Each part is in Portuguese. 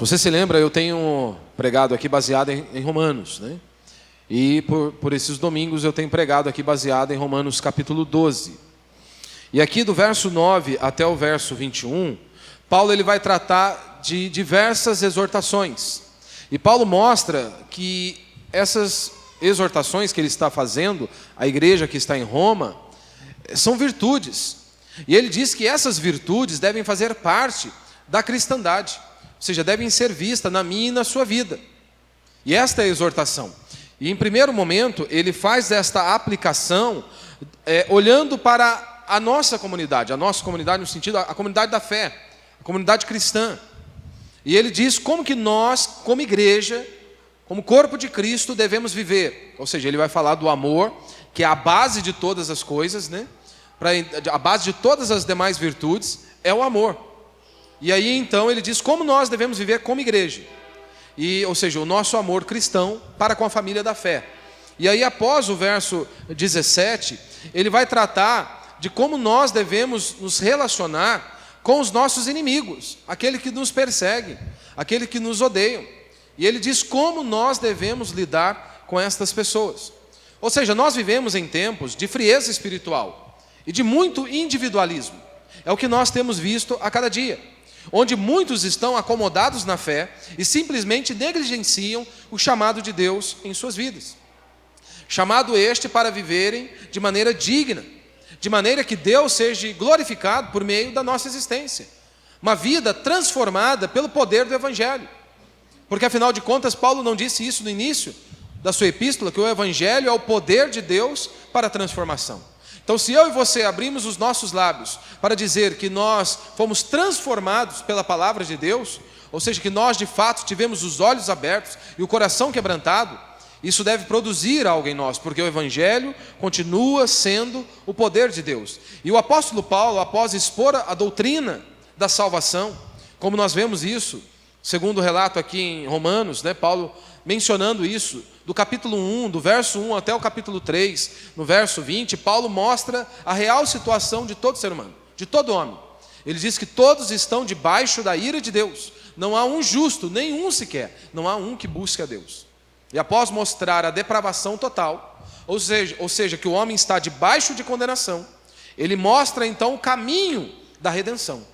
você se lembra, eu tenho pregado aqui baseado em Romanos, né? E por esses domingos eu tenho pregado aqui baseado em Romanos capítulo 12. E aqui do verso 9 até o verso 21, Paulo ele vai tratar de diversas exortações. E Paulo mostra que essas exortações que ele está fazendo à igreja que está em Roma são virtudes. E ele diz que essas virtudes devem fazer parte da cristandade, ou seja, devem ser vistas na minha e na sua vida. E esta é a exortação. E em primeiro momento, ele faz esta aplicação olhando para a nossa comunidade no sentido, a comunidade da fé, a comunidade cristã. E ele diz como que nós, como igreja, como corpo de Cristo, devemos viver. Ou seja, ele vai falar do amor, que é a base de todas as coisas, né? A base de todas as demais virtudes é o amor. E aí então ele diz como nós devemos viver como igreja. Ou seja, o nosso amor cristão para com a família da fé. E aí após o verso 17, ele vai tratar de como nós devemos nos relacionar com os nossos inimigos, aquele que nos persegue, aquele que nos odeiam. E ele diz como nós devemos lidar com estas pessoas. Ou seja, nós vivemos em tempos de frieza espiritual e de muito individualismo. É o que nós temos visto a cada dia, onde muitos estão acomodados na fé e simplesmente negligenciam o chamado de Deus em suas vidas. Chamado este para viverem de maneira digna, de maneira que Deus seja glorificado por meio da nossa existência. Uma vida transformada pelo poder do Evangelho. Porque afinal de contas, Paulo não disse isso no início da sua epístola, que o Evangelho é o poder de Deus para a transformação. Então, se eu e você abrimos os nossos lábios para dizer que nós fomos transformados pela palavra de Deus, ou seja, que nós de fato tivemos os olhos abertos e o coração quebrantado, isso deve produzir algo em nós, porque o Evangelho continua sendo o poder de Deus. E o apóstolo Paulo, após expor a doutrina da salvação, como nós vemos isso, segundo o relato aqui em Romanos, né, Paulo mencionando isso, do capítulo 1, do verso 1 até o capítulo 3, no verso 20, Paulo mostra a real situação de todo ser humano, de todo homem. Ele diz que todos estão debaixo da ira de Deus, não há um justo, nenhum sequer, não há um que busque a Deus. E após mostrar a depravação total, ou seja, que o homem está debaixo de condenação, ele mostra então o caminho da redenção.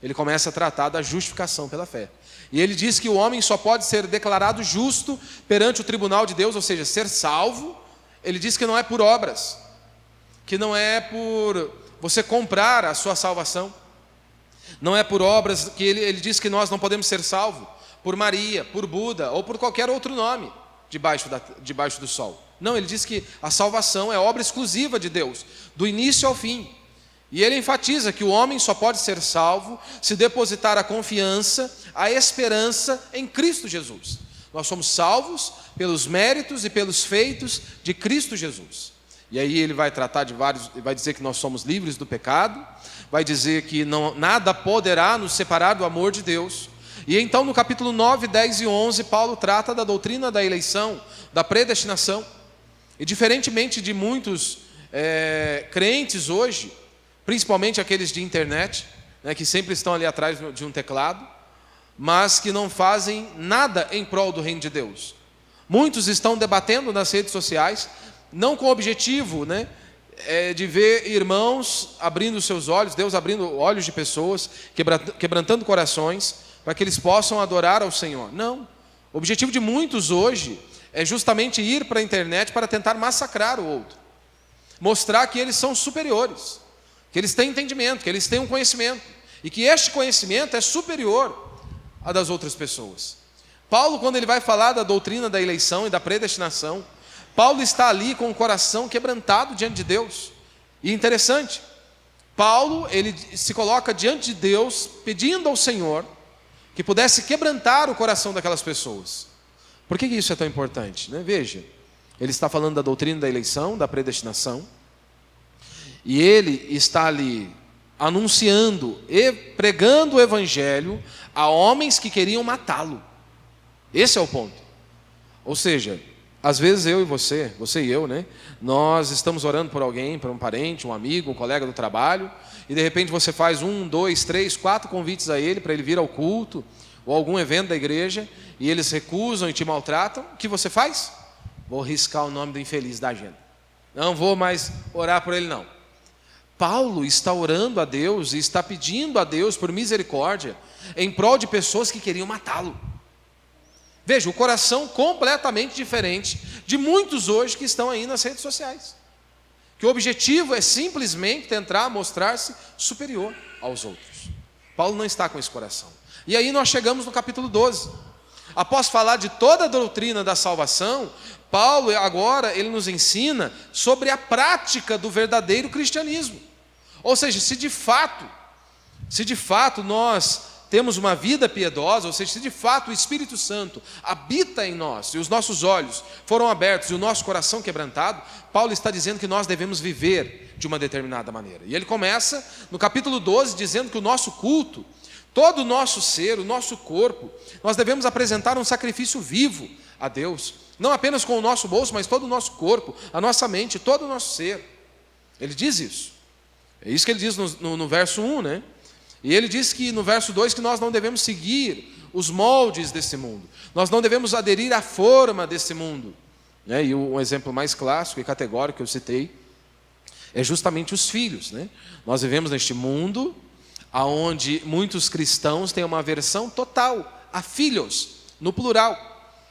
Ele começa a tratar da justificação pela fé. E ele diz que o homem só pode ser declarado justo perante o tribunal de Deus, ou seja, ser salvo. Ele diz que não é por obras, que não é por você comprar a sua salvação, não é por obras, que ele diz que nós não podemos ser salvos por Maria, por Buda ou por qualquer outro nome debaixo do sol. Não, ele diz que a salvação é obra exclusiva de Deus, do início ao fim. E ele enfatiza que o homem só pode ser salvo se depositar a confiança, a esperança em Cristo Jesus. Nós somos salvos pelos méritos e pelos feitos de Cristo Jesus. E aí ele vai tratar de vários, vai dizer que nós somos livres do pecado, vai dizer que nada poderá nos separar do amor de Deus. E então no capítulo 9, 10 e 11, Paulo trata da doutrina da eleição, da predestinação. E diferentemente de muitos crentes hoje, principalmente aqueles de internet, né, que sempre estão ali atrás de um teclado, mas que não fazem nada em prol do reino de Deus. Muitos estão debatendo nas redes sociais, não com o objetivo, né, de ver irmãos abrindo seus olhos, Deus abrindo olhos de pessoas, quebrantando corações, para que eles possam adorar ao Senhor. Não. O objetivo de muitos hoje é justamente ir para a internet para tentar massacrar o outro. Mostrar que eles são superiores, que eles têm entendimento, que eles têm um conhecimento, e que este conhecimento é superior a das outras pessoas. Paulo, quando ele vai falar da doutrina da eleição e da predestinação, Paulo está ali com o coração quebrantado diante de Deus. E interessante, Paulo, ele se coloca diante de Deus, pedindo ao Senhor que pudesse quebrantar o coração daquelas pessoas. Por que isso é tão importante, né? Veja, ele está falando da doutrina da eleição, da predestinação, e ele está ali anunciando e pregando o Evangelho a homens que queriam matá-lo. Esse é o ponto. Ou seja, às vezes eu e você e eu, né? Nós estamos orando por alguém, por um parente, um amigo, um colega do trabalho, e de repente você faz 1, 2, 3, 4 convites a ele para ele vir ao culto, ou algum evento da igreja, e eles recusam e te maltratam, o que você faz? Vou riscar o nome do infeliz da agenda. Não vou mais orar por ele, não. Paulo está orando a Deus e está pedindo a Deus por misericórdia em prol de pessoas que queriam matá-lo. Veja, o coração completamente diferente de muitos hoje que estão aí nas redes sociais. Que o objetivo é simplesmente tentar mostrar-se superior aos outros. Paulo não está com esse coração. E aí nós chegamos no capítulo 12. Após falar de toda a doutrina da salvação, Paulo agora ele nos ensina sobre a prática do verdadeiro cristianismo. Ou seja, se de fato nós temos uma vida piedosa, ou seja, se de fato o Espírito Santo habita em nós, e os nossos olhos foram abertos e o nosso coração quebrantado, Paulo está dizendo que nós devemos viver de uma determinada maneira. E ele começa no capítulo 12 dizendo que o nosso culto, todo o nosso ser, o nosso corpo, nós devemos apresentar um sacrifício vivo a Deus, não apenas com o nosso bolso, mas todo o nosso corpo, a nossa mente, todo o nosso ser. Ele diz isso. É isso que ele diz no verso 1, né? E ele diz que no verso 2 que nós não devemos seguir os moldes desse mundo. Nós não devemos aderir à forma desse mundo. Né? E um exemplo mais clássico e categórico que eu citei é justamente os filhos. Né? Nós vivemos neste mundo onde muitos cristãos têm uma aversão total a filhos, no plural.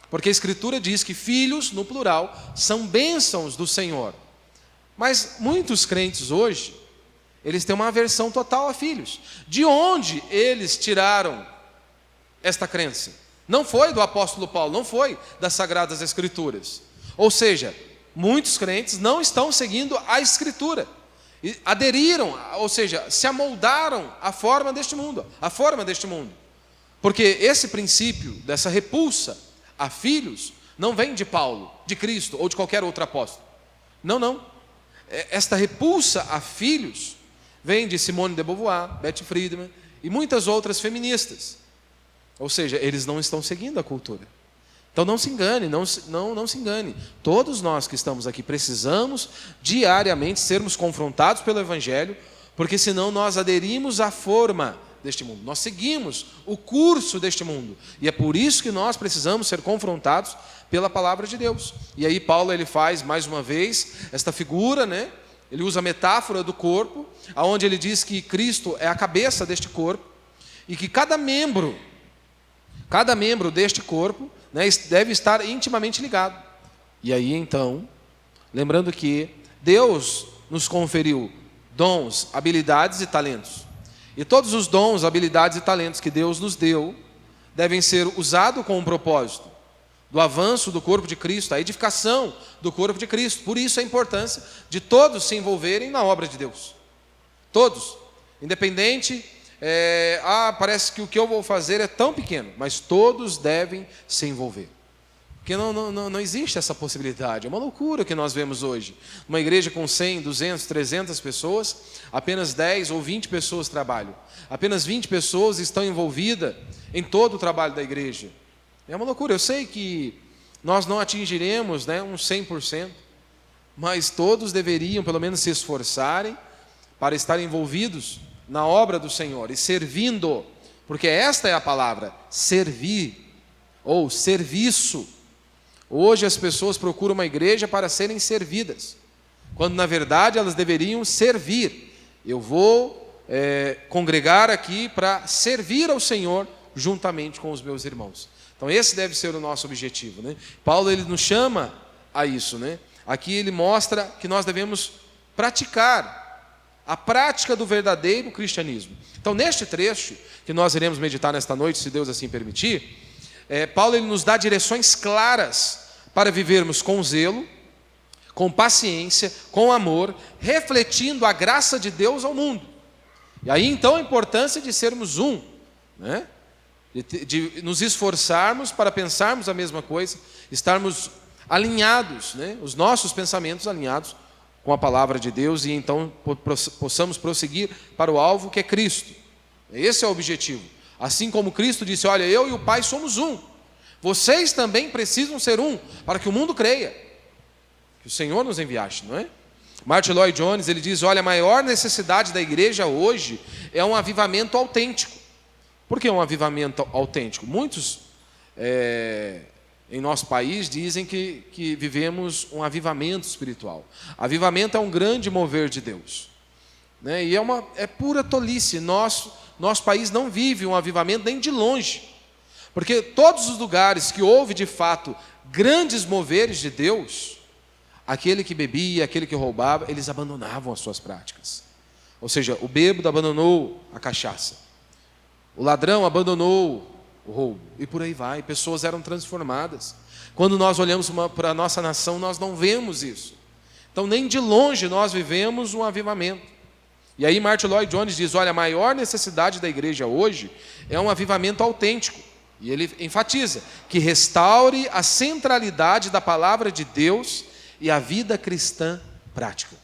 Porque a Escritura diz que filhos, no plural, são bênçãos do Senhor. Mas muitos crentes hoje, eles têm uma aversão total a filhos. De onde eles tiraram esta crença? Não foi do apóstolo Paulo, não foi das Sagradas Escrituras. Ou seja, muitos crentes não estão seguindo a Escritura. E aderiram, ou seja, se amoldaram à forma deste mundo. Porque esse princípio dessa repulsa a filhos não vem de Paulo, de Cristo ou de qualquer outro apóstolo. Não. Esta repulsa a filhos vem de Simone de Beauvoir, Betty Friedan e muitas outras feministas. Ou seja, eles não estão seguindo a cultura. Então não se engane, não se engane. Todos nós que estamos aqui precisamos diariamente sermos confrontados pelo Evangelho, porque senão nós aderimos à forma deste mundo. Nós seguimos o curso deste mundo. E é por isso que nós precisamos ser confrontados pela palavra de Deus. E aí Paulo ele faz mais uma vez esta figura, né? Ele usa a metáfora do corpo, onde ele diz que Cristo é a cabeça deste corpo e que cada membro deste corpo, né, deve estar intimamente ligado. E aí então, lembrando que Deus nos conferiu dons, habilidades e talentos. E todos os dons, habilidades e talentos que Deus nos deu devem ser usados com um propósito do avanço do corpo de Cristo, a edificação do corpo de Cristo. Por isso a importância de todos se envolverem na obra de Deus. Todos. Independente, parece que o que eu vou fazer é tão pequeno, mas todos devem se envolver. Porque não existe essa possibilidade. É uma loucura que nós vemos hoje. Uma igreja com 100, 200, 300 pessoas, apenas 10 ou 20 pessoas trabalham. Apenas 20 pessoas estão envolvidas em todo o trabalho da igreja. É uma loucura. Eu sei que nós não atingiremos, né, um 100%, mas todos deveriam pelo menos se esforçarem para estar envolvidos na obra do Senhor e servindo, porque esta é a palavra, servir ou serviço. Hoje as pessoas procuram uma igreja para serem servidas, quando na verdade elas deveriam servir. Eu vou congregar aqui para servir ao Senhor juntamente com os meus irmãos. Então esse deve ser o nosso objetivo, né? Paulo ele nos chama a isso, né? Aqui ele mostra que nós devemos praticar a prática do verdadeiro cristianismo. Então neste trecho que nós iremos meditar nesta noite, se Deus assim permitir, Paulo ele nos dá direções claras para vivermos com zelo, com paciência, com amor, refletindo a graça de Deus ao mundo. E aí então a importância de sermos um, né? De nos esforçarmos para pensarmos a mesma coisa, estarmos alinhados, né? Os nossos pensamentos alinhados com a palavra de Deus, e então possamos prosseguir para o alvo que é Cristo. Esse é o objetivo. Assim como Cristo disse, olha, eu e o Pai somos um. Vocês também precisam ser um, para que o mundo creia que o Senhor nos enviaste, não é? Martin Lloyd Jones, ele diz, olha, a maior necessidade da igreja hoje é um avivamento autêntico. Por que um avivamento autêntico? Muitos em nosso país dizem que vivemos um avivamento espiritual. Avivamento é um grande mover de Deus, né? E é pura tolice. Nosso país não vive um avivamento nem de longe, porque todos os lugares que houve de fato grandes moveres de Deus, aquele que bebia, aquele que roubava, eles abandonavam as suas práticas. Ou seja, o bêbado abandonou a cachaça, o ladrão abandonou o roubo, e por aí vai. Pessoas eram transformadas. Quando nós olhamos para a nossa nação, nós não vemos isso. Então, nem de longe nós vivemos um avivamento. E aí Martin Lloyd Jones diz, olha, a maior necessidade da igreja hoje é um avivamento autêntico. E ele enfatiza que restaure a centralidade da palavra de Deus e a vida cristã prática.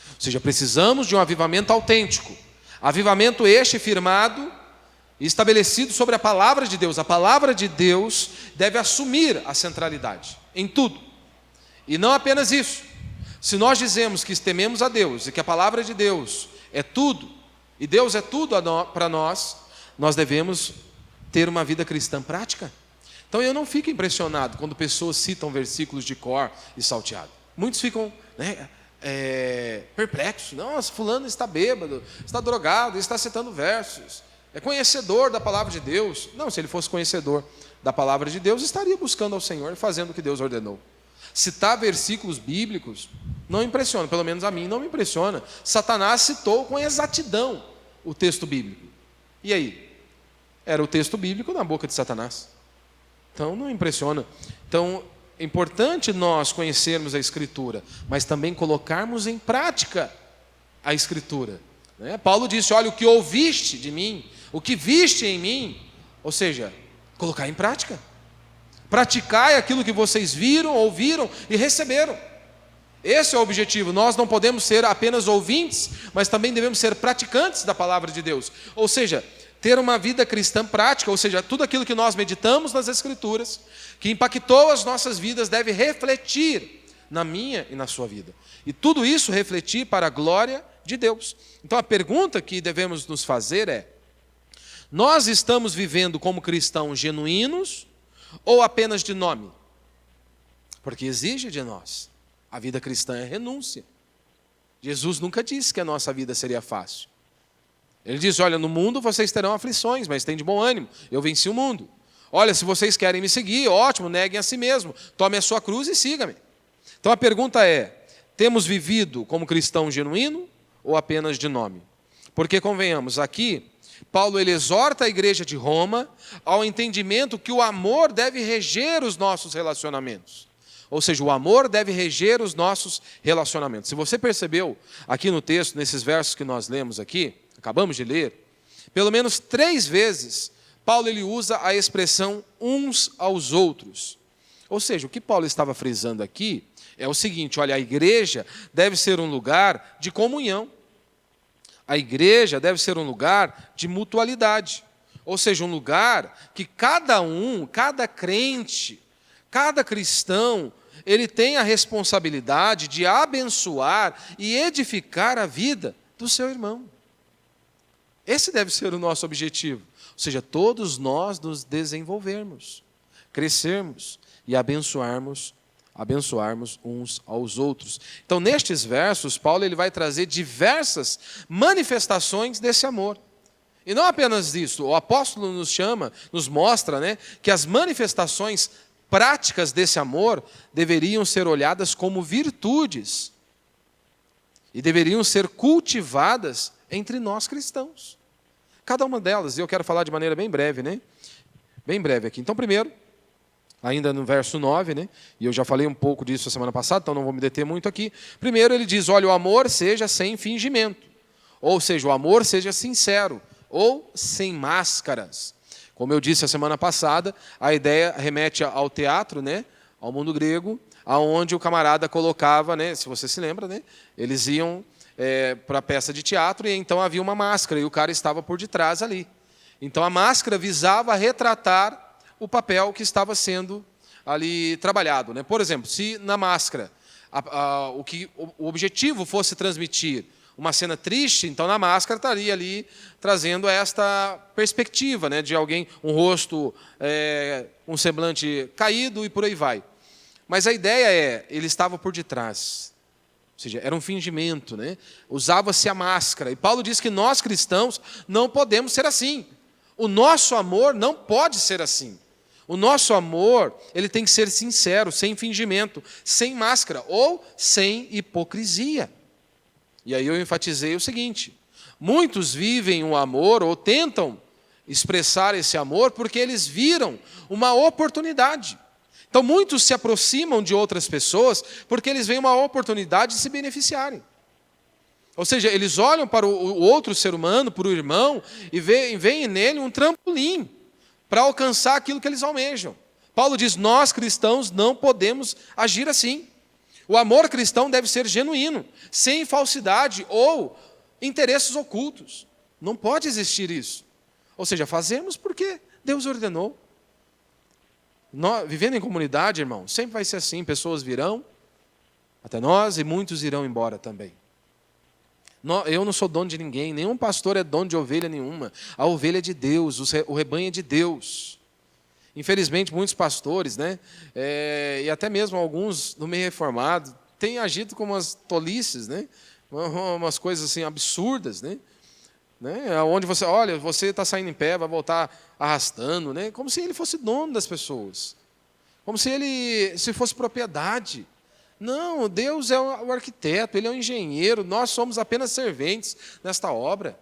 Ou seja, precisamos de um avivamento autêntico. Avivamento este firmado e estabelecido sobre a palavra de Deus. A palavra de Deus deve assumir a centralidade em tudo. E não apenas isso. Se nós dizemos que tememos a Deus e que a palavra de Deus é tudo, e Deus é tudo para nós, nós devemos ter uma vida cristã prática. Então eu não fico impressionado quando pessoas citam versículos de cor e salteado. Muitos ficam perplexos. Nossa, fulano está bêbado, está drogado, está citando versos. É conhecedor da palavra de Deus. Não, se ele fosse conhecedor da palavra de Deus, estaria buscando ao Senhor e fazendo o que Deus ordenou. Citar versículos bíblicos não impressiona, pelo menos a mim não me impressiona. Satanás citou com exatidão o texto bíblico. E aí? Era o texto bíblico na boca de Satanás. Então não impressiona. Então é importante nós conhecermos a Escritura, mas também colocarmos em prática a Escritura. Paulo disse, olha, o que ouviste de mim, o que viste em mim, ou seja, colocar em prática. Praticai aquilo que vocês viram, ouviram e receberam. Esse é o objetivo. Nós não podemos ser apenas ouvintes, mas também devemos ser praticantes da palavra de Deus. Ou seja, ter uma vida cristã prática, ou seja, tudo aquilo que nós meditamos nas Escrituras, que impactou as nossas vidas, deve refletir na minha e na sua vida. E tudo isso refletir para a glória de Deus. Então a pergunta que devemos nos fazer é: nós estamos vivendo como cristãos genuínos ou apenas de nome? Porque exige de nós. A vida cristã é renúncia. Jesus nunca disse que a nossa vida seria fácil. Ele diz, olha, no mundo vocês terão aflições, mas tem de bom ânimo, eu venci o mundo. Olha, se vocês querem me seguir, ótimo, neguem a si mesmo, tome a sua cruz e siga-me. Então a pergunta é, temos vivido como cristão genuíno ou apenas de nome? Porque, convenhamos, aqui, Paulo ele exorta a igreja de Roma ao entendimento que o amor deve reger os nossos relacionamentos. Ou seja, o amor deve reger os nossos relacionamentos. Se você percebeu aqui no texto, nesses versos que nós lemos aqui, acabamos de ler, pelo menos 3 vezes, Paulo ele usa a expressão uns aos outros. Ou seja, o que Paulo estava frisando aqui é o seguinte, olha, a igreja deve ser um lugar de comunhão. A igreja deve ser um lugar de mutualidade. Ou seja, um lugar que cada crente, cada cristão, ele tem a responsabilidade de abençoar e edificar a vida do seu irmão. Esse deve ser o nosso objetivo. Ou seja, todos nós nos desenvolvermos, crescermos e abençoarmos uns aos outros. Então, nestes versos, Paulo ele vai trazer diversas manifestações desse amor. E não apenas isso, o apóstolo nos mostra, que as manifestações práticas desse amor deveriam ser olhadas como virtudes e deveriam ser cultivadas entre nós cristãos. Cada uma delas, e eu quero falar de maneira bem breve, Bem breve aqui. Então, primeiro, ainda no verso 9, e eu já falei um pouco disso a semana passada, então não vou me deter muito aqui. Primeiro ele diz, olha, o amor seja sem fingimento, ou seja, o amor seja sincero, ou sem máscaras. Como eu disse a semana passada, a ideia remete ao teatro, ao mundo grego, aonde o camarada colocava, se você se lembra, eles iam para a peça de teatro, e então havia uma máscara, e o cara estava por detrás ali. Então a máscara visava retratar o papel que estava sendo ali trabalhado. Por exemplo, se na máscara o objetivo fosse transmitir uma cena triste, então na máscara estaria ali trazendo esta perspectiva, né, de alguém, um rosto, um semblante caído e por aí vai. Mas a ideia é, ele estava por detrás. Ou seja, era um fingimento, né? Usava-se a máscara. E Paulo diz que nós cristãos não podemos ser assim. O nosso amor não pode ser assim. O nosso amor, ele tem que ser sincero, sem fingimento, sem máscara ou sem hipocrisia. E aí eu enfatizei o seguinte: muitos vivem o amor ou tentam expressar esse amor porque eles viram uma oportunidade. Então muitos se aproximam de outras pessoas porque eles veem uma oportunidade de se beneficiarem. Ou seja, eles olham para o outro ser humano, para o irmão, e veem nele um trampolim para alcançar aquilo que eles almejam. Paulo diz, nós cristãos não podemos agir assim. O amor cristão deve ser genuíno, sem falsidade ou interesses ocultos. Não pode existir isso. Ou seja, fazemos porque Deus ordenou. Vivendo em comunidade, irmão, sempre vai ser assim. Pessoas virão até nós e muitos irão embora também. Eu não sou dono de ninguém, nenhum pastor é dono de ovelha nenhuma. A ovelha é de Deus, o rebanho é de Deus. Infelizmente, muitos pastores, né, e até mesmo alguns no meio reformado, têm agido como umas tolices, né, umas coisas assim absurdas, né, onde você, olha, você está saindo em pé, vai voltar arrastando, né, como se ele fosse dono das pessoas, como se ele fosse propriedade. Não, Deus é o arquiteto, Ele é o engenheiro, nós somos apenas serventes nesta obra.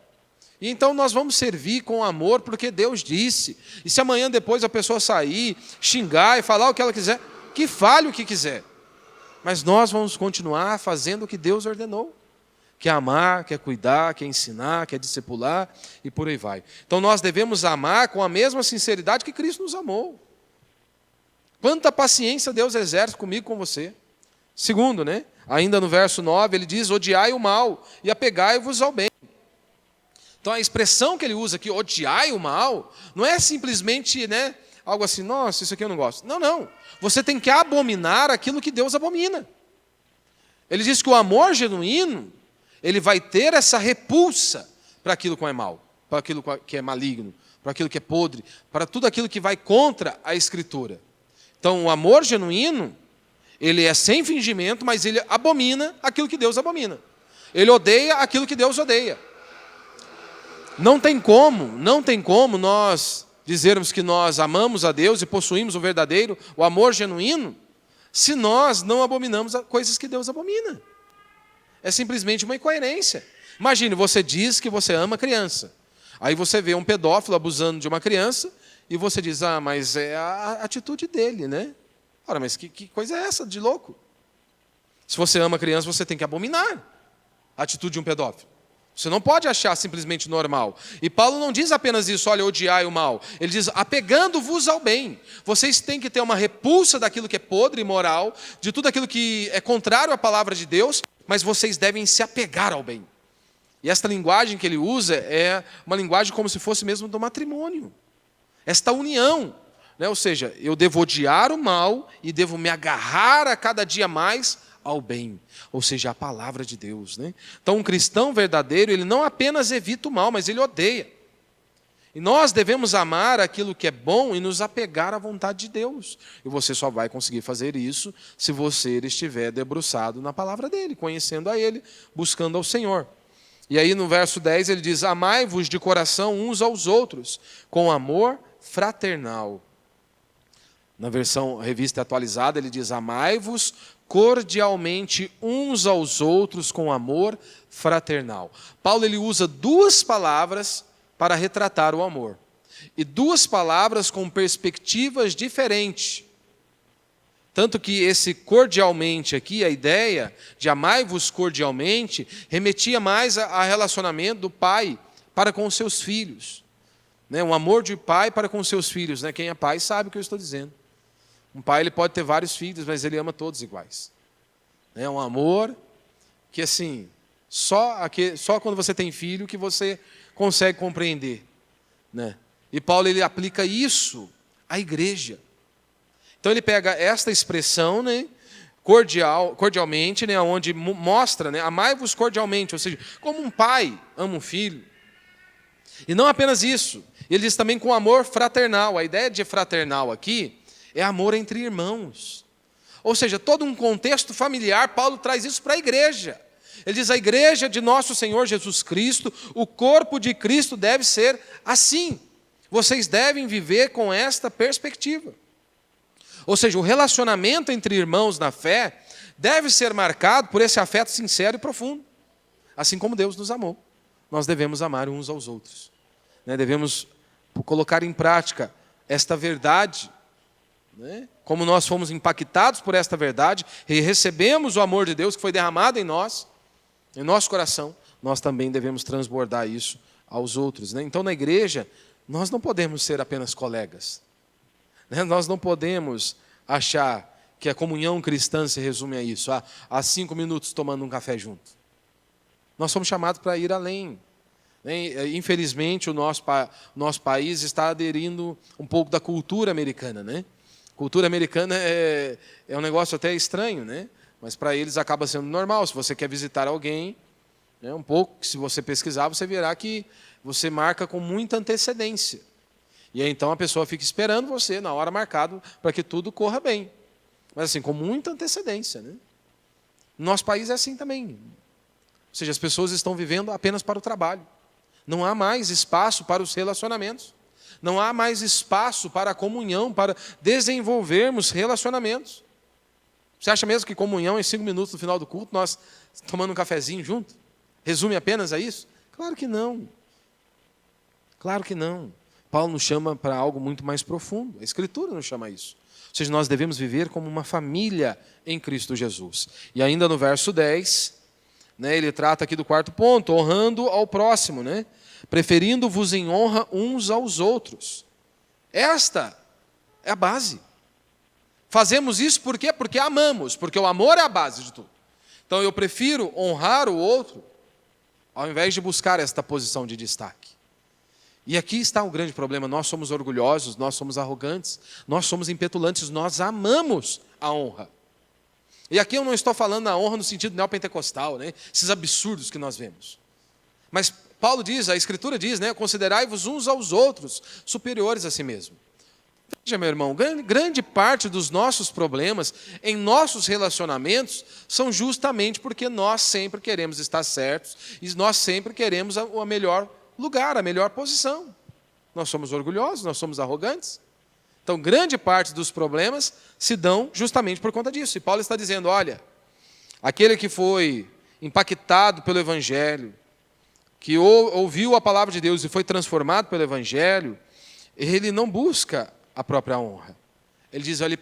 E então nós vamos servir com amor, porque Deus disse. E se amanhã depois a pessoa sair, xingar e falar o que ela quiser, que fale o que quiser. Mas nós vamos continuar fazendo o que Deus ordenou. Que é amar, que é cuidar, que é ensinar, que é discipular e por aí vai. Então nós devemos amar com a mesma sinceridade que Cristo nos amou. Quanta paciência Deus exerce comigo, com você. Segundo, né? Ainda no verso 9, ele diz, odiai o mal e apegai-vos ao bem. Então a expressão que ele usa aqui, odiai o mal, não é simplesmente, né, algo assim, nossa, isso aqui eu não gosto. Não, não. Você tem que abominar aquilo que Deus abomina. Ele diz que o amor genuíno, ele vai ter essa repulsa para aquilo que é mal, para aquilo que é maligno, para aquilo que é podre, para tudo aquilo que vai contra a Escritura. Então o amor genuíno, ele é sem fingimento, mas ele abomina aquilo que Deus abomina. Ele odeia aquilo que Deus odeia. Não tem como nós dizermos que nós amamos a Deus e possuímos o amor genuíno, se nós não abominamos as coisas que Deus abomina. É simplesmente uma incoerência. Imagine, você diz que você ama criança. Aí você vê um pedófilo abusando de uma criança e você diz, mas é a atitude dele, né? Ora, mas que coisa é essa de louco? Se você ama criança, você tem que abominar a atitude de um pedófilo. Você não pode achar simplesmente normal. E Paulo não diz apenas isso, olha, odiai o mal. Ele diz, apegando-vos ao bem. Vocês têm que ter uma repulsa daquilo que é podre e imoral, de tudo aquilo que é contrário à palavra de Deus, mas vocês devem se apegar ao bem. E esta linguagem que ele usa é uma linguagem como se fosse mesmo do matrimônio. Esta união. Ou seja, eu devo odiar o mal e devo me agarrar a cada dia mais ao bem, ou seja, a palavra de Deus. Então, um cristão verdadeiro, ele não apenas evita o mal, mas ele odeia. E nós devemos amar aquilo que é bom e nos apegar à vontade de Deus. E você só vai conseguir fazer isso se você estiver debruçado na palavra dele, conhecendo a ele, buscando ao Senhor. E aí no verso 10 ele diz, amai-vos de coração uns aos outros, com amor fraternal. Na versão revista atualizada, ele diz, amai-vos cordialmente uns aos outros com amor fraternal. Paulo ele usa duas palavras para retratar o amor. E duas palavras com perspectivas diferentes. Tanto que esse cordialmente aqui, a ideia de amai-vos cordialmente, remetia mais a relacionamento do pai para com os seus filhos. Um amor de pai para com os seus filhos. Quem é pai sabe o que eu estou dizendo. Um pai ele pode ter vários filhos, mas ele ama todos iguais. É um amor que, assim, só quando você tem filho que você consegue compreender. E Paulo ele aplica isso à igreja. Então ele pega esta expressão, cordialmente, né, onde mostra, né, amai-vos cordialmente, ou seja, como um pai ama um filho. E não apenas isso, ele diz também com amor fraternal. A ideia de fraternal aqui é amor entre irmãos. Ou seja, todo um contexto familiar, Paulo traz isso para a igreja. Ele diz, a igreja de nosso Senhor Jesus Cristo, o corpo de Cristo deve ser assim. Vocês devem viver com esta perspectiva. Ou seja, o relacionamento entre irmãos na fé deve ser marcado por esse afeto sincero e profundo. Assim como Deus nos amou, nós devemos amar uns aos outros. Devemos colocar em prática esta verdade. Como nós fomos impactados por esta verdade e recebemos o amor de Deus que foi derramado em nós, em nosso coração, nós também devemos transbordar isso aos outros. Então, na igreja, nós não podemos ser apenas colegas. Nós não podemos achar que a comunhão cristã se resume a isso, há 5 minutos tomando um café junto. Nós somos chamados para ir além. Infelizmente, o nosso país está aderindo um pouco da cultura americana. Cultura americana é um negócio até estranho, mas para eles acaba sendo normal. Se você quer visitar alguém, um pouco, se você pesquisar, você verá que você marca com muita antecedência. E aí, então a pessoa fica esperando você na hora marcada para que tudo corra bem. Mas assim, com muita antecedência. No nosso país é assim também. Ou seja, as pessoas estão vivendo apenas para o trabalho. Não há mais espaço para os relacionamentos. Não há mais espaço para a comunhão, para desenvolvermos relacionamentos. Você acha mesmo que comunhão em 5 minutos no final do culto, nós tomando um cafezinho junto? Resume apenas a isso? Claro que não. Claro que não. Paulo nos chama para algo muito mais profundo. A Escritura nos chama a isso. Ou seja, nós devemos viver como uma família em Cristo Jesus. E ainda no verso 10, ele trata aqui do 4º ponto, honrando ao próximo, preferindo-vos em honra uns aos outros. Esta é a base. Fazemos isso por quê? Porque amamos, porque o amor é a base de tudo. Então eu prefiro honrar o outro, ao invés de buscar esta posição de destaque. E aqui está o grande problema, nós somos orgulhosos, nós somos arrogantes, nós somos impetulantes, nós amamos a honra. E aqui eu não estou falando da honra no sentido neopentecostal, esses absurdos que nós vemos. Mas Paulo diz, a Escritura diz, considerai-vos uns aos outros superiores a si mesmo. Veja, meu irmão, grande parte dos nossos problemas em nossos relacionamentos são justamente porque nós sempre queremos estar certos e nós sempre queremos o melhor lugar, a melhor posição. Nós somos orgulhosos, nós somos arrogantes. Então, grande parte dos problemas se dão justamente por conta disso. E Paulo está dizendo, olha, aquele que foi impactado pelo Evangelho, que ouviu a palavra de Deus e foi transformado pelo Evangelho, ele não busca a própria honra. Ele diz, ele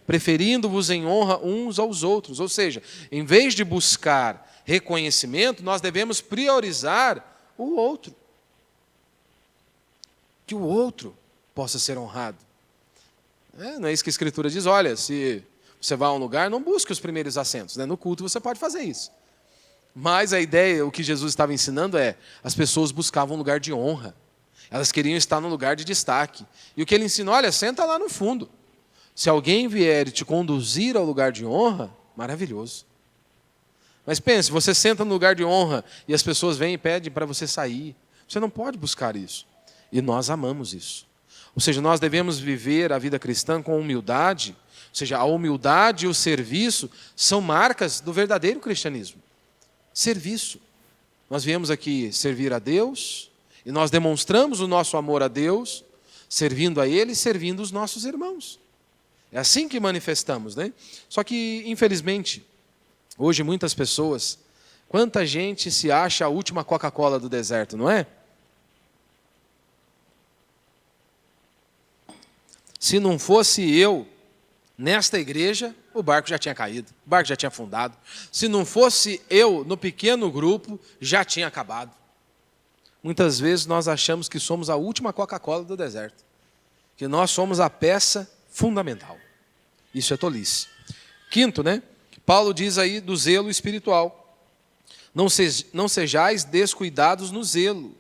preferindo-vos em honra uns aos outros. Ou seja, em vez de buscar reconhecimento, nós devemos priorizar o outro. Que o outro possa ser honrado. Não é isso que a Escritura diz? Olha, se você vai a um lugar, não busque os primeiros assentos. No culto você pode fazer isso. Mas a ideia, o que Jesus estava ensinando as pessoas buscavam um lugar de honra. Elas queriam estar num lugar de destaque. E o que ele ensina, olha, senta lá no fundo. Se alguém vier e te conduzir ao lugar de honra, maravilhoso. Mas pense, você senta no lugar de honra e as pessoas vêm e pedem para você sair. Você não pode buscar isso. E nós amamos isso. Ou seja, nós devemos viver a vida cristã com humildade. Ou seja, a humildade e o serviço são marcas do verdadeiro cristianismo. Serviço. Nós viemos aqui servir a Deus e nós demonstramos o nosso amor a Deus, servindo a Ele e servindo os nossos irmãos. É assim que manifestamos, Só que, infelizmente, hoje muitas pessoas, quanta gente se acha a última Coca-Cola do deserto, não é? Se não fosse eu nesta igreja, o barco já tinha caído, o barco já tinha afundado. Se não fosse eu no pequeno grupo, já tinha acabado. Muitas vezes nós achamos que somos a última Coca-Cola do deserto, que nós somos a peça fundamental. Isso é tolice. 5º, Paulo diz aí do zelo espiritual. Não sejais descuidados no zelo,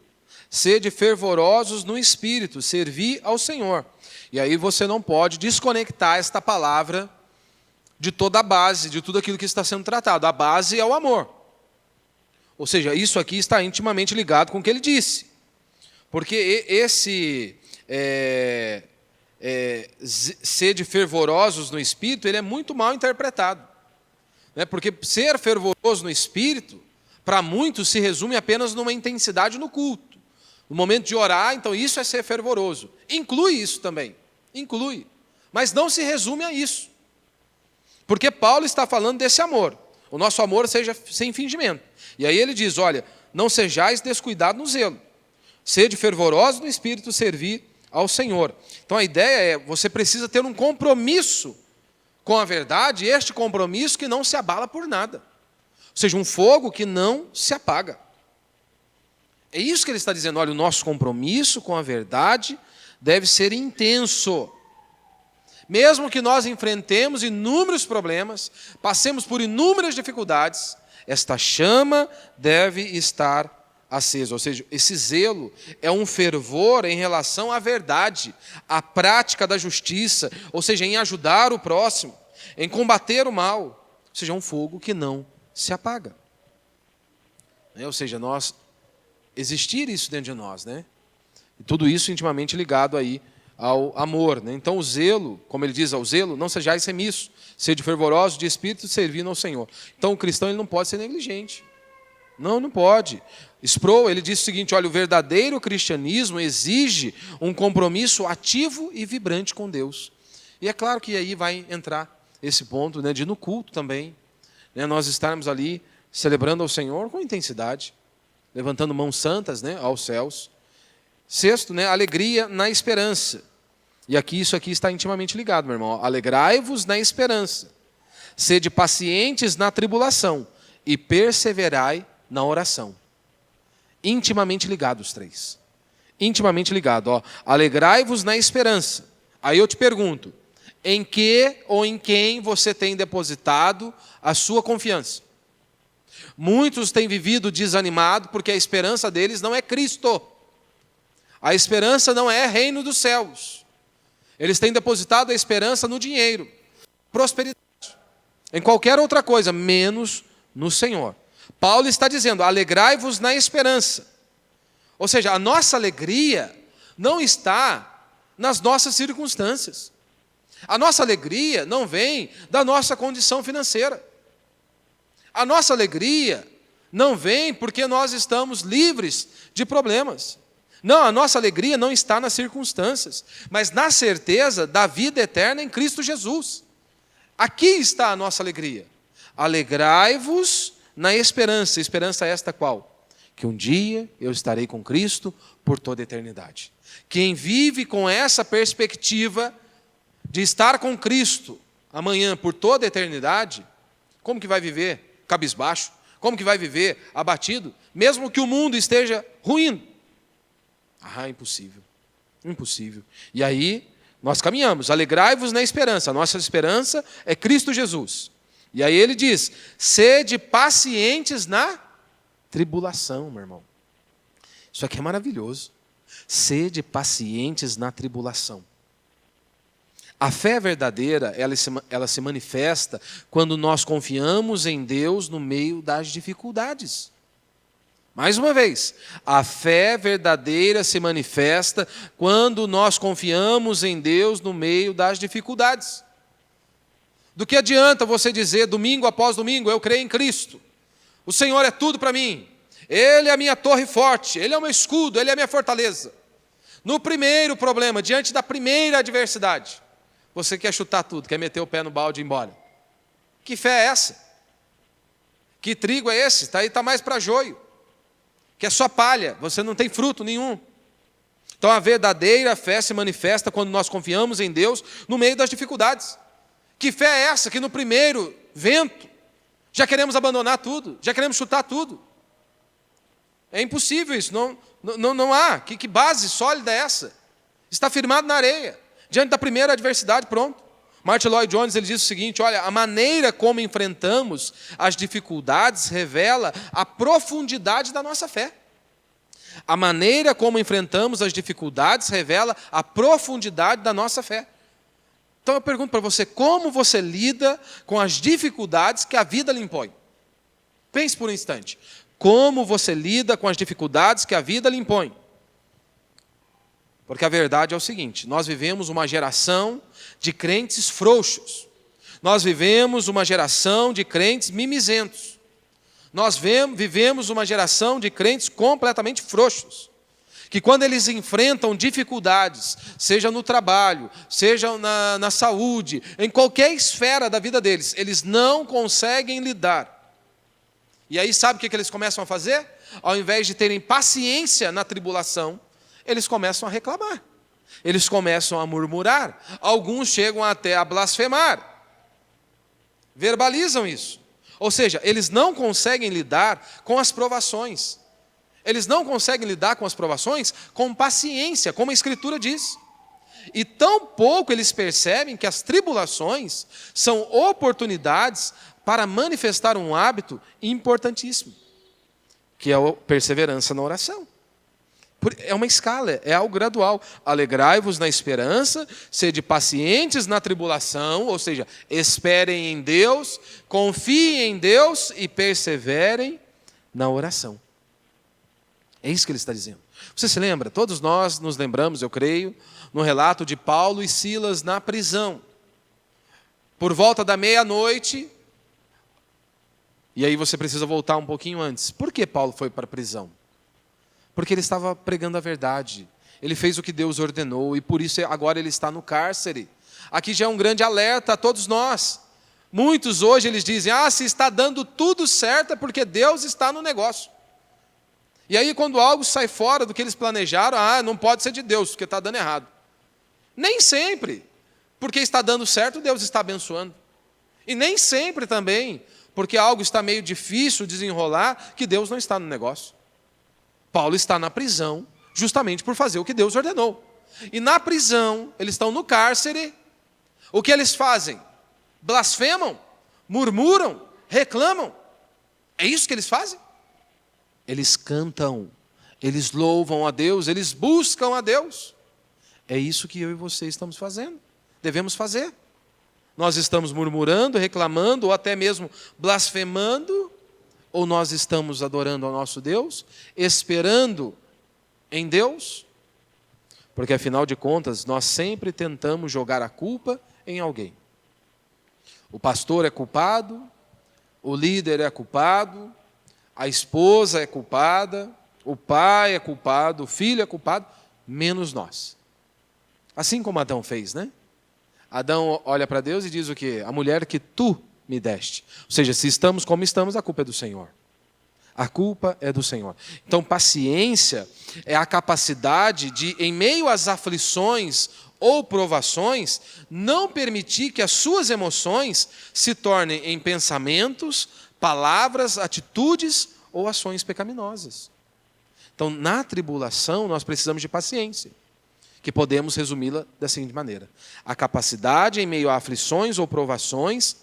sede fervorosos no espírito, servi ao Senhor. E aí você não pode desconectar esta palavra de toda a base, de tudo aquilo que está sendo tratado. A base é o amor. Ou seja, isso aqui está intimamente ligado com o que ele disse. Porque esse sede fervorosos no Espírito, ele é muito mal interpretado. Né? Porque ser fervoroso no Espírito, para muitos, se resume apenas numa intensidade no culto. No momento de orar, então isso é ser fervoroso. Inclui isso também. Inclui. Mas não se resume a isso. Porque Paulo está falando desse amor. O nosso amor seja sem fingimento. E aí ele diz, olha, não sejais descuidados no zelo. Sede fervorosos no Espírito, servir ao Senhor. Então a ideia é, você precisa ter um compromisso com a verdade, e este compromisso que não se abala por nada. Ou seja, um fogo que não se apaga. É isso que ele está dizendo, olha, o nosso compromisso com a verdade deve ser intenso. Mesmo que nós enfrentemos inúmeros problemas, passemos por inúmeras dificuldades, esta chama deve estar acesa. Ou seja, esse zelo é um fervor em relação à verdade, à prática da justiça, ou seja, em ajudar o próximo, em combater o mal. Ou seja, é um fogo que não se apaga. Ou seja, existir isso dentro de nós, né? E tudo isso intimamente ligado aí ao amor, né? Então o zelo, como ele diz ao zelo, não sejais remissos, sede fervorosos de espírito, servindo ao Senhor. Então o cristão ele não pode ser negligente. Não pode. Sproul, ele diz o seguinte, olha, o verdadeiro cristianismo exige um compromisso ativo e vibrante com Deus. E é claro que aí vai entrar esse ponto, né, de no culto também, né, nós estarmos ali celebrando ao Senhor com intensidade, levantando mãos santas, né, aos céus. Sexto, né, alegria na esperança. E aqui isso aqui está intimamente ligado, meu irmão. Alegrai-vos na esperança. Sede pacientes na tribulação e perseverai na oração. Intimamente ligados os três. Intimamente ligado, ó. Alegrai-vos na esperança. Aí eu te pergunto, em que ou em quem você tem depositado a sua confiança? Muitos têm vivido desanimado porque a esperança deles não é Cristo. A esperança não é reino dos céus. Eles têm depositado a esperança no dinheiro, prosperidade, em qualquer outra coisa, menos no Senhor. Paulo está dizendo, alegrai-vos na esperança. Ou seja, a nossa alegria não está nas nossas circunstâncias. A nossa alegria não vem da nossa condição financeira. A nossa alegria não vem porque nós estamos livres de problemas. Não, a nossa alegria não está nas circunstâncias, mas na certeza da vida eterna em Cristo Jesus. Aqui está a nossa alegria. Alegrai-vos na esperança. Esperança esta qual? Que um dia eu estarei com Cristo por toda a eternidade. Quem vive com essa perspectiva de estar com Cristo amanhã por toda a eternidade, como que vai viver cabisbaixo? Como que vai viver abatido? Mesmo que o mundo esteja ruindo. Impossível. Impossível. E aí, nós caminhamos. Alegrai-vos na esperança. A nossa esperança é Cristo Jesus. E aí ele diz, sede pacientes na tribulação, meu irmão. Isso aqui é maravilhoso. Sede pacientes na tribulação. A fé verdadeira, ela se manifesta quando nós confiamos em Deus no meio das dificuldades. Mais uma vez, a fé verdadeira se manifesta quando nós confiamos em Deus no meio das dificuldades. Do que adianta você dizer domingo após domingo, eu creio em Cristo, o Senhor é tudo para mim, Ele é a minha torre forte, Ele é o meu escudo, Ele é a minha fortaleza. No primeiro problema, diante da primeira adversidade, você quer chutar tudo, quer meter o pé no balde e ir embora. Que fé é essa? Que trigo é esse? Está mais para joio. Que é só palha, você não tem fruto nenhum. Então a verdadeira fé se manifesta quando nós confiamos em Deus no meio das dificuldades. Que fé é essa que no primeiro vento já queremos abandonar tudo, já queremos chutar tudo? É impossível isso, não há. Que base sólida é essa? Está firmado na areia, diante da primeira adversidade, pronto. Martin Lloyd Jones ele diz o seguinte, olha, a maneira como enfrentamos as dificuldades revela a profundidade da nossa fé. A maneira como enfrentamos as dificuldades revela a profundidade da nossa fé. Então eu pergunto para você, como você lida com as dificuldades que a vida lhe impõe? Pense por um instante. Como você lida com as dificuldades que a vida lhe impõe? Porque a verdade é o seguinte, nós vivemos uma geração de crentes frouxos. Nós vivemos uma geração de crentes mimizentos. Nós vivemos uma geração de crentes completamente frouxos. Que quando eles enfrentam dificuldades, seja no trabalho, seja na saúde, em qualquer esfera da vida deles, eles não conseguem lidar. E aí sabe o que eles começam a fazer? Ao invés de terem paciência na tribulação, eles começam a reclamar. Eles começam a murmurar. Alguns chegam até a blasfemar. Verbalizam isso. Ou seja, eles não conseguem lidar com as provações. Eles não conseguem lidar com as provações com paciência, como a Escritura diz. E tão pouco eles percebem que as tribulações são oportunidades para manifestar um hábito importantíssimo, que é a perseverança na oração. É uma escala, é algo gradual. Alegrai-vos na esperança, sede pacientes na tribulação, ou seja, esperem em Deus, confiem em Deus e perseverem na oração. É isso que ele está dizendo. Você se lembra? Todos nós nos lembramos, eu creio, no relato de Paulo e Silas na prisão. Por volta da meia-noite, e aí você precisa voltar um pouquinho antes. Por que Paulo foi para a prisão? Porque ele estava pregando a verdade. Ele fez o que Deus ordenou e por isso agora ele está no cárcere. Aqui já é um grande alerta a todos nós. Muitos hoje eles dizem, se está dando tudo certo é porque Deus está no negócio. E aí quando algo sai fora do que eles planejaram, não pode ser de Deus, porque está dando errado. Nem sempre, porque está dando certo, Deus está abençoando. E nem sempre também, porque algo está meio difícil desenrolar, que Deus não está no negócio. Paulo está na prisão, justamente por fazer o que Deus ordenou. E na prisão, eles estão no cárcere, o que eles fazem? Blasfemam, murmuram, reclamam. É isso que eles fazem? Eles cantam, eles louvam a Deus, eles buscam a Deus. É isso que eu e você estamos fazendo, devemos fazer. Nós estamos murmurando, reclamando, ou até mesmo blasfemando, ou nós estamos adorando ao nosso Deus, esperando em Deus? Porque afinal de contas, nós sempre tentamos jogar a culpa em alguém. O pastor é culpado, o líder é culpado, a esposa é culpada, o pai é culpado, o filho é culpado, menos nós. Assim como Adão fez, né? Adão olha para Deus e diz o quê? A mulher que tu me deste. Ou seja, se estamos como estamos, a culpa é do Senhor. A culpa é do Senhor. Então, paciência é a capacidade de, em meio às aflições ou provações, não permitir que as suas emoções se tornem em pensamentos, palavras, atitudes ou ações pecaminosas. Então, na tribulação, nós precisamos de paciência, que podemos resumi-la da seguinte maneira: a capacidade, em meio a aflições ou provações,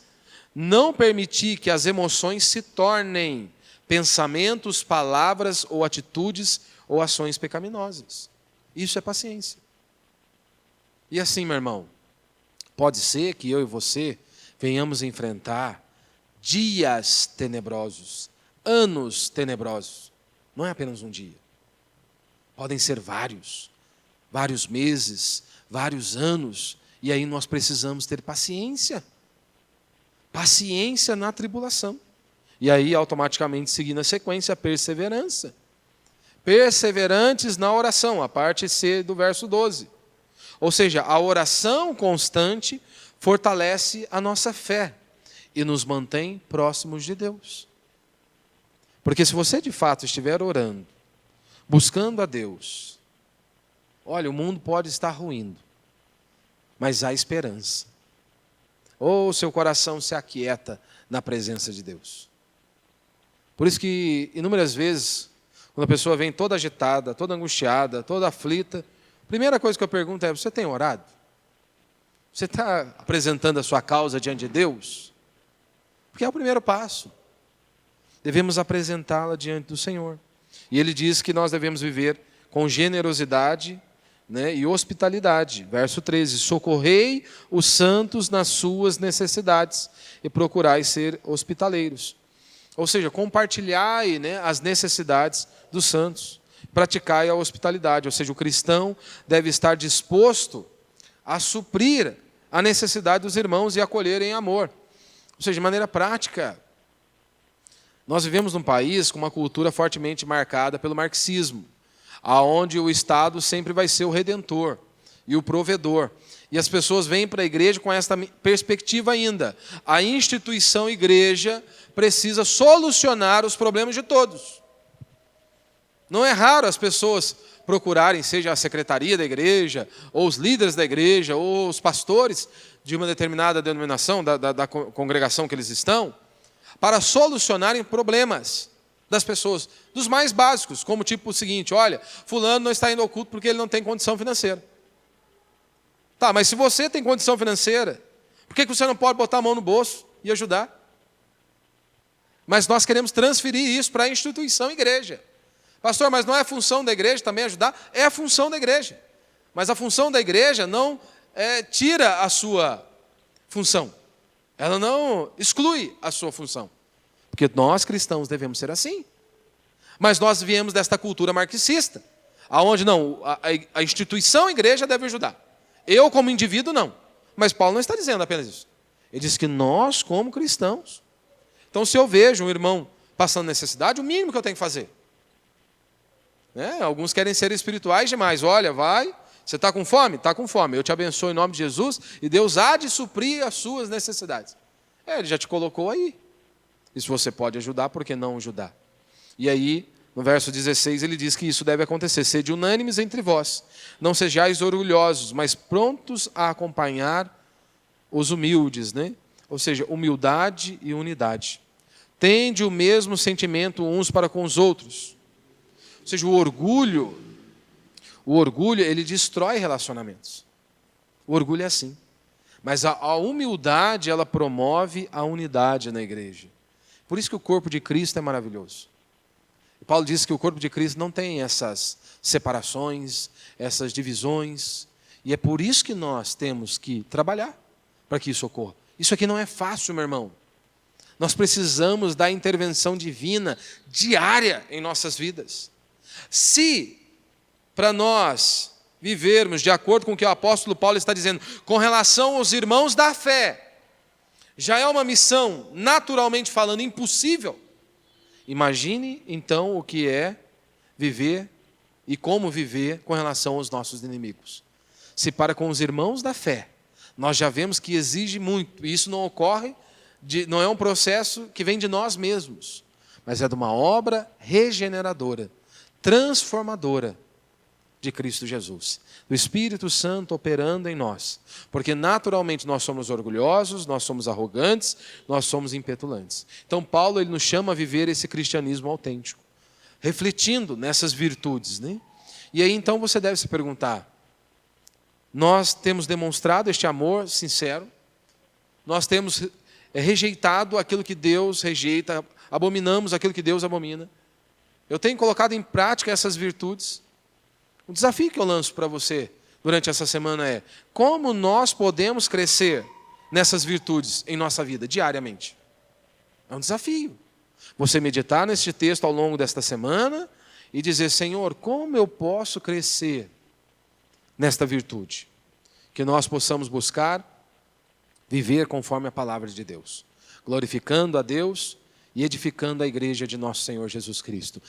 não permitir que as emoções se tornem pensamentos, palavras ou atitudes ou ações pecaminosas. Isso é paciência. E assim, meu irmão, pode ser que eu e você venhamos enfrentar dias tenebrosos, anos tenebrosos. Não é apenas um dia. Podem ser vários meses, vários anos. E aí nós precisamos ter paciência. Paciência na tribulação. E aí automaticamente seguindo a sequência, a perseverança. Perseverantes na oração, a parte C do verso 12. Ou seja, a oração constante fortalece a nossa fé e nos mantém próximos de Deus. Porque se você de fato estiver orando, buscando a Deus, olha, o mundo pode estar ruindo, mas há esperança. Ou seu coração se aquieta na presença de Deus. Por isso que, inúmeras vezes, quando a pessoa vem toda agitada, toda angustiada, toda aflita, a primeira coisa que eu pergunto é: você tem orado? Você está apresentando a sua causa diante de Deus? Porque é o primeiro passo. Devemos apresentá-la diante do Senhor. E Ele diz que nós devemos viver com generosidade né, e hospitalidade. Verso 13: socorrei os santos nas suas necessidades e procurai ser hospitaleiros. Ou seja, compartilhai, né, as necessidades dos santos, praticai a hospitalidade. Ou seja, o cristão deve estar disposto a suprir a necessidade dos irmãos e acolher em amor. Ou seja, de maneira prática. Nós vivemos num país com uma cultura fortemente marcada pelo marxismo, aonde o Estado sempre vai ser o redentor e o provedor. E as pessoas vêm para a igreja com esta perspectiva ainda. A instituição igreja precisa solucionar os problemas de todos. Não é raro as pessoas procurarem, seja a secretaria da igreja, ou os líderes da igreja, ou os pastores de uma determinada denominação, da congregação que eles estão, para solucionarem problemas das pessoas, dos mais básicos, como tipo o seguinte: olha, fulano não está indo ao culto porque ele não tem condição financeira. Tá, mas se você tem condição financeira, por que você não pode botar a mão no bolso e ajudar? Mas nós queremos transferir isso para a instituição igreja. Pastor, mas não é função da igreja também ajudar? É a função da igreja. Mas a função da igreja não tira a sua função. Ela não exclui a sua função. Porque nós cristãos devemos ser assim. Mas nós viemos desta cultura marxista, aonde não, a instituição igreja deve ajudar. Eu como indivíduo não. Mas Paulo não está dizendo apenas isso. Ele diz que nós como cristãos. Então se eu vejo um irmão passando necessidade, o mínimo que eu tenho que fazer. Alguns querem ser espirituais demais. Olha, vai, você está com fome? Está com fome. Eu te abençoo em nome de Jesus e Deus há de suprir as suas necessidades. Ele já te colocou aí. E se você pode ajudar, por que não ajudar? E aí, no verso 16, ele diz que isso deve acontecer. Sede unânimes entre vós. Não sejais orgulhosos, mas prontos a acompanhar os humildes, né? Ou seja, humildade e unidade. Tende o mesmo sentimento uns para com os outros. Ou seja, o orgulho, ele destrói relacionamentos. O orgulho é assim. Mas a humildade, ela promove a unidade na igreja. Por isso que o corpo de Cristo é maravilhoso. E Paulo diz que o corpo de Cristo não tem essas separações, essas divisões. E é por isso que nós temos que trabalhar para que isso ocorra. Isso aqui não é fácil, meu irmão. Nós precisamos da intervenção divina diária em nossas vidas. Se, para nós vivermos de acordo com o que o apóstolo Paulo está dizendo, com relação aos irmãos da fé, já é uma missão, naturalmente falando, impossível. Imagine, então, o que é viver e como viver com relação aos nossos inimigos. Se para com os irmãos da fé, nós já vemos que exige muito, e isso não ocorre, não é um processo que vem de nós mesmos, mas é de uma obra regeneradora, transformadora de Cristo Jesus, do Espírito Santo operando em nós, porque naturalmente nós somos orgulhosos, nós somos arrogantes, nós somos impetulantes. Então Paulo ele nos chama a viver esse cristianismo autêntico, refletindo nessas virtudes, né? E aí então você deve se perguntar, nós temos demonstrado este amor sincero, nós temos rejeitado aquilo que Deus rejeita, abominamos aquilo que Deus abomina. Eu tenho colocado em prática essas virtudes. O desafio que eu lanço para você durante essa semana é: como nós podemos crescer nessas virtudes em nossa vida, diariamente? É um desafio. Você meditar neste texto ao longo desta semana e dizer: Senhor, como eu posso crescer nesta virtude? Que nós possamos buscar viver conforme a palavra de Deus, glorificando a Deus e edificando a igreja de nosso Senhor Jesus Cristo.